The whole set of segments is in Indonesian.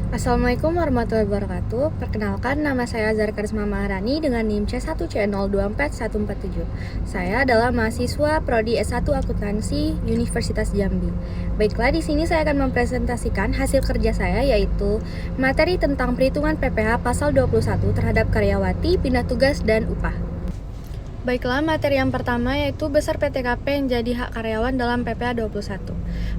Assalamualaikum warahmatullahi wabarakatuh. Perkenalkan, nama saya Azhar Karisma Maharani dengan NIM C1C024147. Saya adalah mahasiswa Prodi S1 Akuntansi Universitas Jambi. Baiklah, di sini saya akan mempresentasikan hasil kerja saya, yaitu materi tentang perhitungan PPh pasal 21 terhadap karyawati, pindah tugas, dan upah. Baiklah, materi yang pertama yaitu besar PTKP yang jadi hak karyawan dalam PPh 21.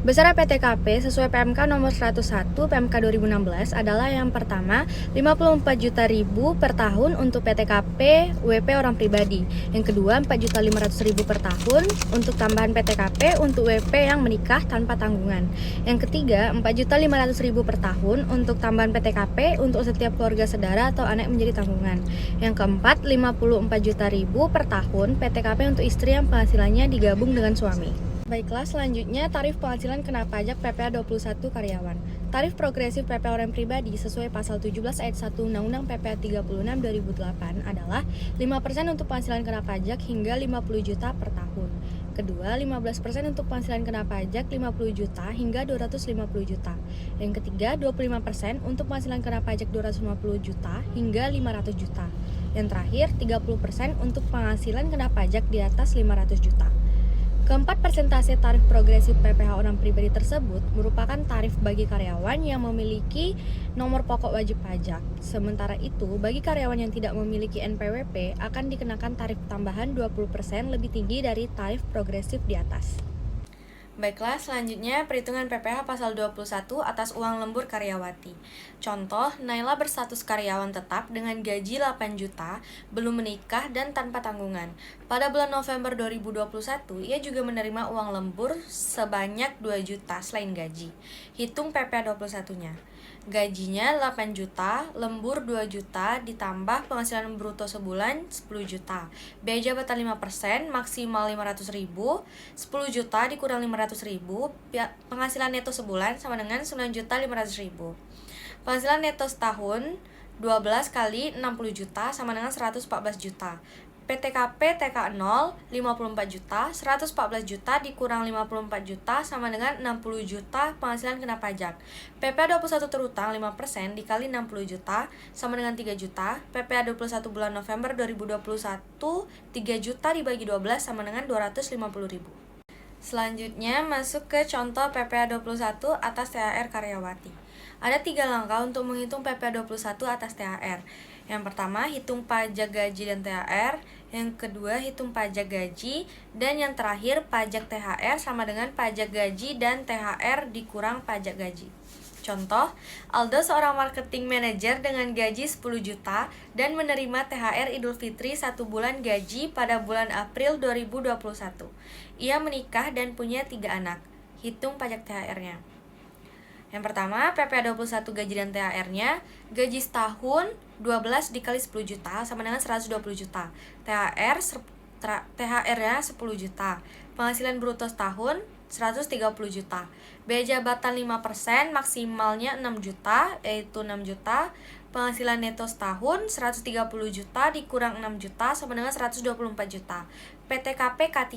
Besar PTKP sesuai PMK nomor 101 PMK 2016 adalah yang pertama 54 juta ribu per tahun untuk PTKP WP orang pribadi. Yang kedua 4.500.000 per tahun untuk tambahan PTKP untuk WP yang menikah tanpa tanggungan. Yang ketiga 4.500.000 per tahun untuk tambahan PTKP untuk setiap keluarga saudara atau anak menjadi tanggungan. Yang keempat 54 juta ribu per tahun PTKP untuk istri yang penghasilannya digabung dengan suami. Baiklah, selanjutnya tarif penghasilan kena pajak PPh 21 karyawan. Tarif progresif PPh orang pribadi sesuai pasal 17 ayat 1 Undang-Undang PPh 36 2008 adalah 5% untuk penghasilan kena pajak hingga 50 juta per tahun. Kedua, 15% untuk penghasilan kena pajak 50 juta hingga 250 juta. Yang ketiga, 25% untuk penghasilan kena pajak 250 juta hingga 500 juta. Yang terakhir, 30% untuk penghasilan kena pajak di atas 500 juta. Keempat persentase tarif progresif PPh orang pribadi tersebut merupakan tarif bagi karyawan yang memiliki nomor pokok wajib pajak. Sementara itu, bagi karyawan yang tidak memiliki NPWP akan dikenakan tarif tambahan 20% lebih tinggi dari tarif progresif di atas. Baiklah, selanjutnya perhitungan PPh pasal 21 atas uang lembur karyawati. Contoh, Naila berstatus karyawan tetap dengan gaji 8 juta, belum menikah dan tanpa tanggungan. Pada bulan November 2021, ia juga menerima uang lembur sebanyak 2 juta selain gaji. Hitung PPh 21-nya. Gajinya 8 juta, lembur 2 juta, ditambah penghasilan bruto sebulan 10 juta. Biaya jabatan 5%, maksimal 500.000, 10 juta dikurang 500.000, penghasilan neto sebulan sama dengan 9.500.000. Penghasilan neto setahun 12 kali 60 juta sama dengan 114 juta. PTKP TK0 54 juta, 114 juta dikurang 54 juta sama dengan 60 juta penghasilan kena pajak. PPh 21 terutang 5% dikali 60 juta sama dengan 3 juta. PPh 21 bulan November 2021 3 juta dibagi 12 sama dengan 250.000. Selanjutnya masuk ke contoh PPh 21 atas THR karyawati. Ada 3 langkah untuk menghitung PPh 21 atas THR. Yang pertama, hitung pajak gaji dan THR. Yang kedua, hitung pajak gaji. Dan yang terakhir, pajak THR sama dengan pajak gaji dan THR dikurang pajak gaji. Contoh, Aldo seorang marketing manager dengan gaji 10 juta dan menerima THR Idul Fitri 1 bulan gaji pada bulan April 2021. Ia menikah dan punya 3 anak. Hitung pajak THR-nya. Yang pertama, PPh 21 gaji dan THR-nya. Gaji setahun 12 dikali 10 juta sama dengan 120 juta. THR-nya 10 juta. Penghasilan bruto setahun 130 juta. Biaya jabatan 5%, maksimalnya 6 juta, yaitu 6 juta. Penghasilan neto setahun 130 juta dikurang 6 juta sama dengan 124 juta. PTKP K3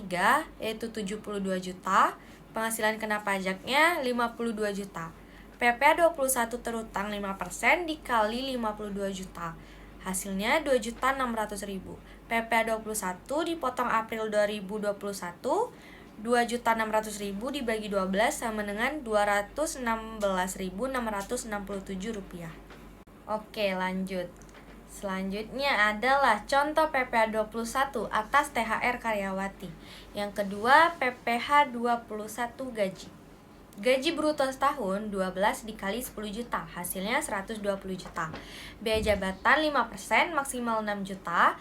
yaitu 72 juta. Penghasilan kena pajaknya 52 juta. PPh 21 terutang 5% dikali 52 juta. Hasilnya 2.600.000. PPh 21 dipotong April 2021, 2.600.000 dibagi 12 sama dengan 216.667 rupiah. Oke, lanjut. Selanjutnya adalah contoh PPh 21 atas THR karyawati. Yang kedua, PPh 21 gaji. Gaji bruto setahun 12 dikali 10 juta, hasilnya 120 juta. Biaya jabatan 5%, maksimal 6 juta.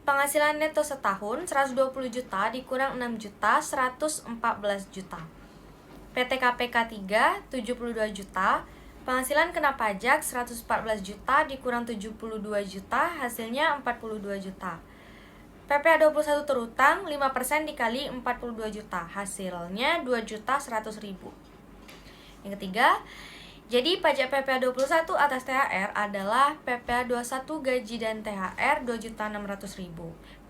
Penghasilan neto setahun 120 juta dikurang 6 juta, 114 juta. PTKP K3 72 juta. Penghasilan kena pajak 114 juta dikurang 72 juta, hasilnya 42 juta. PPh 21 terutang 5% dikali 42 juta, hasilnya 2.100.000. Yang ketiga, jadi pajak PPh 21 atas THR adalah PPh 21 gaji dan THR 2.600.000,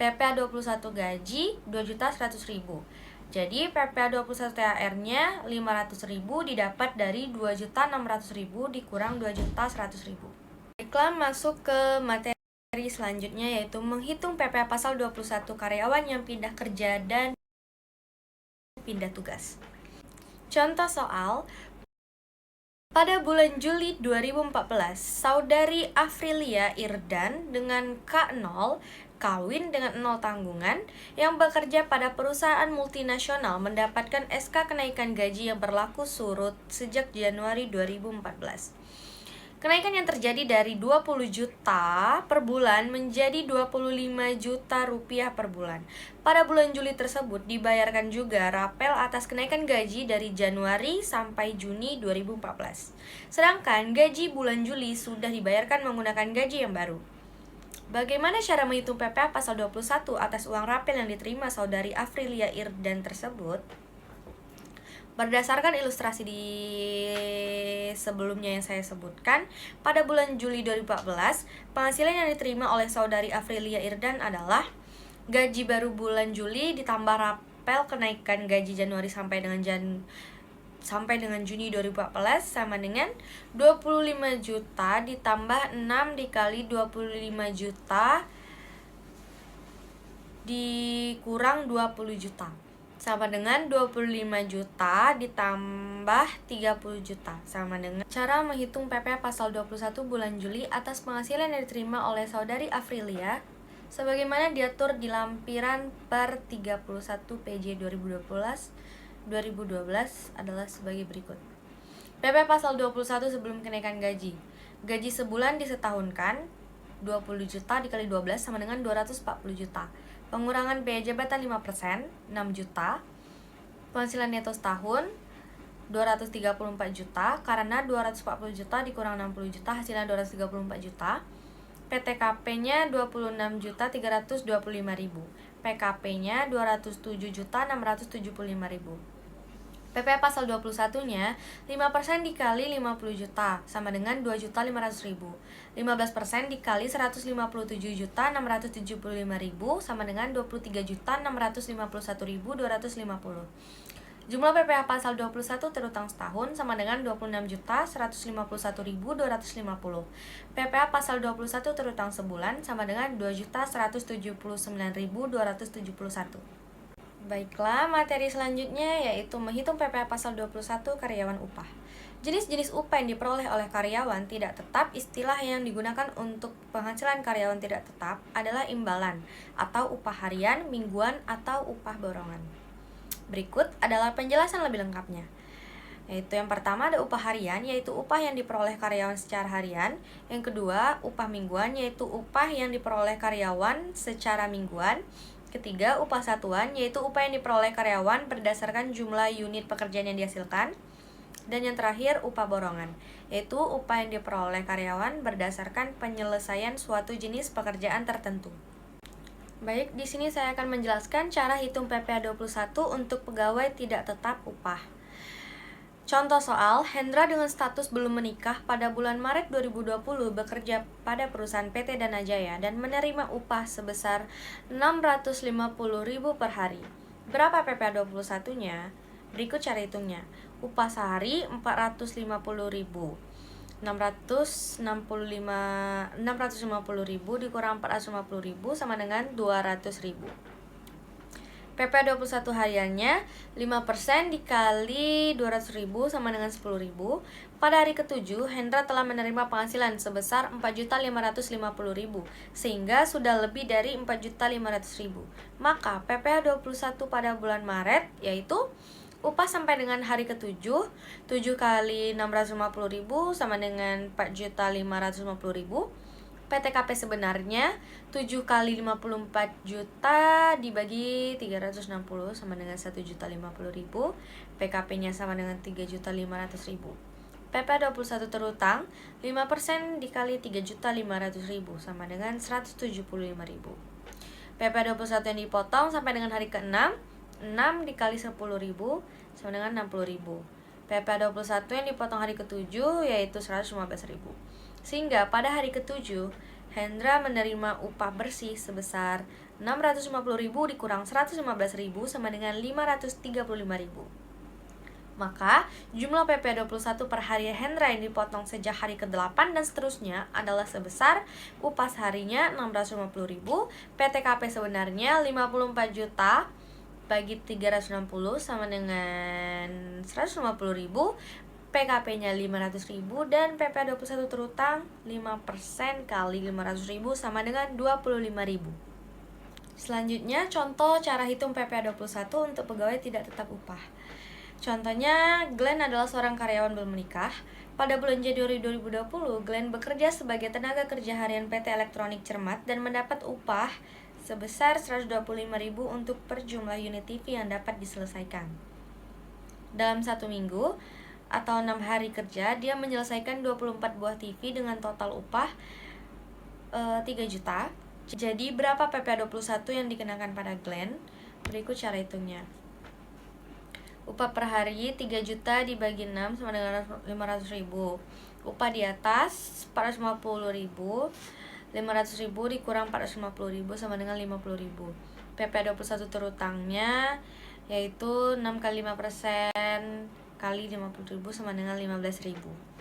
PPh 21 gaji 2.100.000, Jadi PPh 21 THR-nya 500.000 didapat dari 2.600.000 dikurang 2.100.000. Baiklah, masuk ke materi selanjutnya, yaitu menghitung PPh pasal 21 karyawan yang pindah kerja dan pindah tugas. Contoh soal, pada bulan Juli 2014, saudari Afrilia Irdan dengan K0 kawin dengan 0 tanggungan yang bekerja pada perusahaan multinasional mendapatkan SK kenaikan gaji yang berlaku surut sejak Januari 2014. Kenaikan yang terjadi dari 20 juta per bulan menjadi 25 juta rupiah per bulan. Pada bulan Juli tersebut dibayarkan juga rapel atas kenaikan gaji dari Januari sampai Juni 2014. Sedangkan gaji bulan Juli sudah dibayarkan menggunakan gaji yang baru. Bagaimana cara menghitung PPh pasal 21 atas uang rapel yang diterima saudari Afrilia Irdan tersebut? Berdasarkan ilustrasi di sebelumnya yang saya sebutkan, pada bulan Juli 2014, penghasilan yang diterima oleh saudari Afrilia Irdan adalah gaji baru bulan Juli ditambah rapel kenaikan gaji Januari sampai dengan Juni 2014 sama dengan 25 juta ditambah 6 dikali 25 juta dikurang 20 juta sama dengan 25 juta ditambah 30 juta sama dengan. Cara menghitung PPh pasal 21 bulan Juli atas penghasilan yang diterima oleh saudari Afrilia sebagaimana diatur di lampiran per 31 PJ 2012 adalah sebagai berikut. PPh pasal 21 sebelum kenaikan gaji. Gaji sebulan disetahunkan 20 juta dikali 12 sama dengan 240 juta. Pengurangan biaya jabatan 5%, 6 juta. Penghasilan neto setahun 234 juta karena 240 juta dikurang 60 juta hasilnya 234 juta. PTKP-nya 26.325.000. PKP-nya 207.675.000. PPh pasal 21-nya 5% dikali 50 juta sama dengan 2.500.000. 15% dikali 157.675.000 sama dengan 23.651.250. Jumlah PPh pasal 21 terutang setahun sama dengan 26.151.250. PPh pasal 21 terutang sebulan sama dengan 2.179.271. Baiklah, materi selanjutnya yaitu menghitung PPh pasal 21 karyawan upah. Jenis-jenis upah yang diperoleh oleh karyawan tidak tetap. Istilah yang digunakan untuk penghasilan karyawan tidak tetap adalah imbalan atau upah harian, mingguan, atau upah borongan. Berikut adalah penjelasan lebih lengkapnya. Yaitu yang pertama ada upah harian, yaitu upah yang diperoleh karyawan secara harian. Yang kedua, upah mingguan, yaitu upah yang diperoleh karyawan secara mingguan. Ketiga, upah satuan, yaitu upah yang diperoleh karyawan berdasarkan jumlah unit pekerjaan yang dihasilkan. Dan yang terakhir, upah borongan, yaitu upah yang diperoleh karyawan berdasarkan penyelesaian suatu jenis pekerjaan tertentu. Baik, di sini saya akan menjelaskan cara hitung PPh 21 untuk pegawai tidak tetap upah. Contoh soal, Hendra dengan status belum menikah pada bulan Maret 2020 bekerja pada perusahaan PT Dana Jaya dan menerima upah sebesar 650.000 per hari. Berapa PPh 21-nya? Berikut cara hitungnya. Upah sehari 450.000. 650.000 dikurang 450.000 sama dengan 200.000. PPh 21 hariannya 5% dikali 200.000 sama dengan 10.000. Pada hari ke-7, Hendra telah menerima penghasilan sebesar 4.550.000 sehingga sudah lebih dari 4.500.000. Maka PPh 21 pada bulan Maret yaitu upah sampai dengan hari ke-7, 7 kali 650.000 sama dengan 4.550.000. PTKP sebenarnya 7 kali 54 juta dibagi 360 sama dengan 1.050.000. PKP-nya sama dengan 3.500.000. PPh 21 terutang 5% dikali 3.500.000 sama dengan 175.000. PPh 21 yang dipotong sampai dengan hari ke-6, 6 dikali 10.000 sama dengan 60.000. PPh 21 yang dipotong hari ke-7 yaitu 115.000. Sehingga pada hari ke-7 Hendra menerima upah bersih sebesar 650.000 dikurang 115.000 sama dengan 535.000. Maka jumlah PPh 21 per hari Hendra yang dipotong sejak hari ke-8 dan seterusnya adalah sebesar upah seharinya 650.000, PTKP sebenarnya 54 juta bagi 360 sama dengan 150.000, PKP-nya 500.000 dan PPh 21 terutang 5% kali 500.000 sama dengan 25.000. Selanjutnya contoh cara hitung PPh 21 untuk pegawai tidak tetap upah. Contohnya, Glenn adalah seorang karyawan belum menikah. Pada bulan Januari 2020, Glenn bekerja sebagai tenaga kerja harian PT Elektronik Cermat dan mendapat upah sebesar 125.000 untuk per jumlah unit TV yang dapat diselesaikan. Dalam 1 minggu atau 6 hari kerja, dia menyelesaikan 24 buah TV dengan total upah 3 juta. Jadi berapa PPh 21 yang dikenakan pada Glenn? Berikut cara hitungnya. Upah per hari 3 juta dibagi 6 sama dengan 500.000. Upah di atas 450.000, 500.000 dikurang 450.000 sama dengan 50.000. PPh 21 terutangnya yaitu 6 kali 5% kali 50.000 sama dengan 15.000.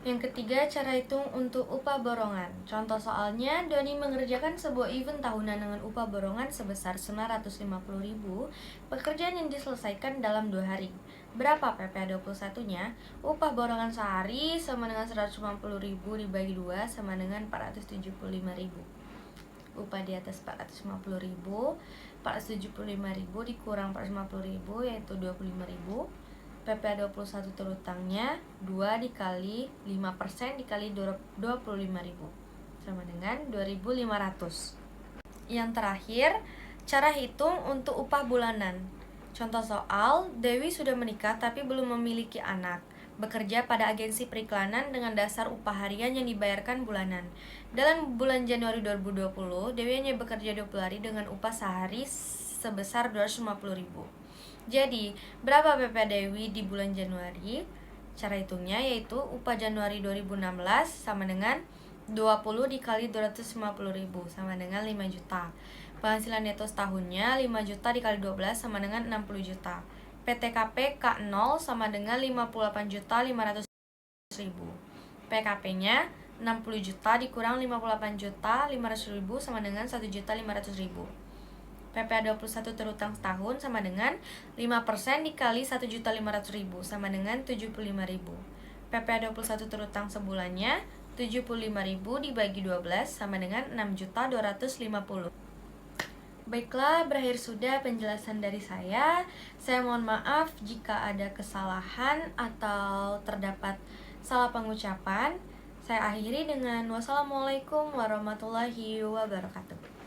Yang ketiga, cara hitung untuk upah borongan. Contoh soalnya, Doni mengerjakan sebuah event tahunan dengan upah borongan sebesar 950.000. Pekerjaan yang diselesaikan dalam 2 hari. Berapa PPh 21-nya? Upah borongan sehari sama dengan 150.000 dibagi 2 sama dengan 475.000. Upah di atas 450.000, 475.000 dikurang 450.000 yaitu 25.000. PPh 21 terutangnya 2 dikali 5% dikali 25.000 sama dengan 2.500. Yang terakhir, cara hitung untuk upah bulanan. Contoh soal, Dewi sudah menikah tapi belum memiliki anak. Bekerja pada agensi periklanan dengan dasar upah harian yang dibayarkan bulanan. Dalam bulan Januari 2020, Dewi hanya bekerja 20 hari dengan upah sehari sebesar 250.000. Jadi, berapa PPh Dewi di bulan Januari? Cara hitungnya yaitu upah Januari 2016 sama dengan 20 dikali 250.000 sama dengan 5 juta. Penghasilan neto setahunnya 5 juta dikali 12 sama dengan 60 juta. PTKP K0 sama dengan 58.500.000. PKP-nya 60 juta dikurang 58.500.000 sama dengan 1.500.000. PPh 21 terutang setahun sama dengan 5% dikali 1.500.000 sama dengan 75.000. PPh 21 terutang sebulannya 75.000 dibagi 12 sama dengan 6.250.000. Baiklah, berakhir sudah penjelasan dari saya. Saya mohon maaf jika ada kesalahan atau terdapat salah pengucapan. Saya akhiri dengan wassalamualaikum warahmatullahi wabarakatuh.